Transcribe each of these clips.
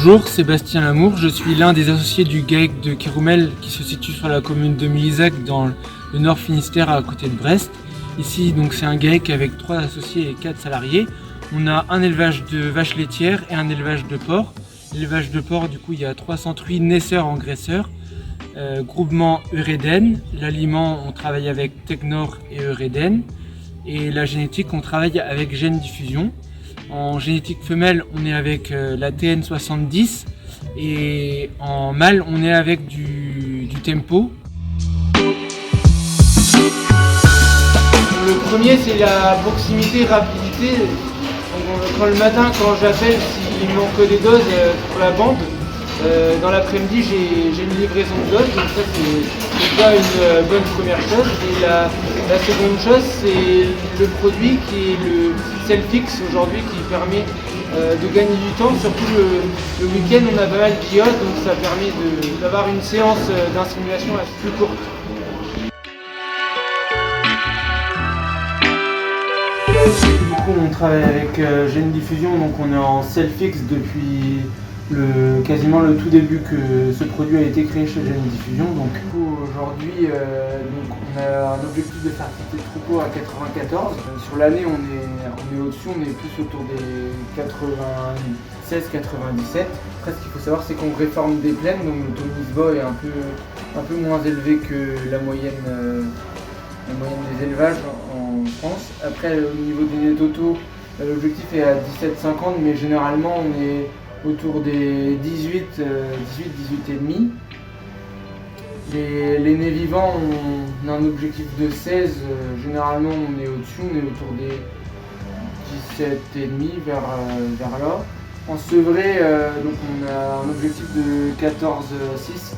Bonjour, Sébastien Lamour, je suis l'un des associés du GAEC de Kéroumel qui se situe sur la commune de Milizac dans le Nord Finistère à côté de Brest. Ici donc c'est un GAEC avec 3 associés et 4 salariés. On a un élevage de vaches laitières et un élevage de porcs. L'élevage de porcs, du coup il y a 308 naisseurs-engraisseurs, groupement Eureden. L'aliment on travaille avec Technor et Eureden. Et la génétique on travaille avec Gène Diffusion. En génétique femelle, on est avec la TN70 et en mâle, on est avec du tempo. Le premier, c'est la proximité, rapidité. Donc, le matin, quand j'appelle, s'il manque des doses pour la bande, dans l'après-midi, j'ai une livraison de doses. Donc ça, c'est déjà une bonne première chose. Et la seconde chose, c'est le produit qui est le Cellfix aujourd'hui, qui permet de gagner du temps. Surtout le week-end, on a pas mal d'iode, donc ça permet d'avoir une séance d'insémination plus courte. Du coup, on travaille avec Gène Diffusion, donc on est en Cellfix depuis quasiment le tout début que ce produit a été créé chez Gène Diffusion. Donc aujourd'hui, on a un objectif de fertilité de troupeau à 94. Sur l'année, on est au-dessus, on est plus autour des 96-97. Après, ce qu'il faut savoir, c'est qu'on réforme des plaines, donc le taux de mise-bas est un peu moins élevé que la moyenne des élevages en France. Après, au niveau des nés totaux, l'objectif est à 17,50, mais généralement on est autour des 18 et demi. Les nés vivants, on a un objectif de 16, généralement on est au-dessus, on est autour des 17 et demi vers là. En sevré, donc on a un objectif de 14,6.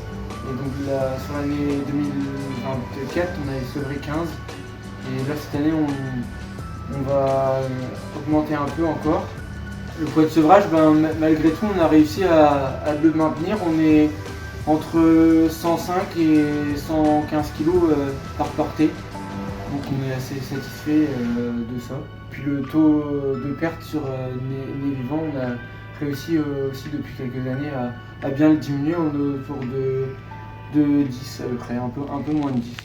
Et donc là, sur l'année 2024, on avait sevré 15. Et là, cette année, on va augmenter un peu encore. Le poids de sevrage, malgré tout, on a réussi à le maintenir. On est entre 105 et 115 kg par portée. Donc on est assez satisfait de ça. Puis le taux de perte sur nés vivants, on a réussi aussi depuis quelques années à bien le diminuer. On est autour de 10 à peu près, un peu moins de 10.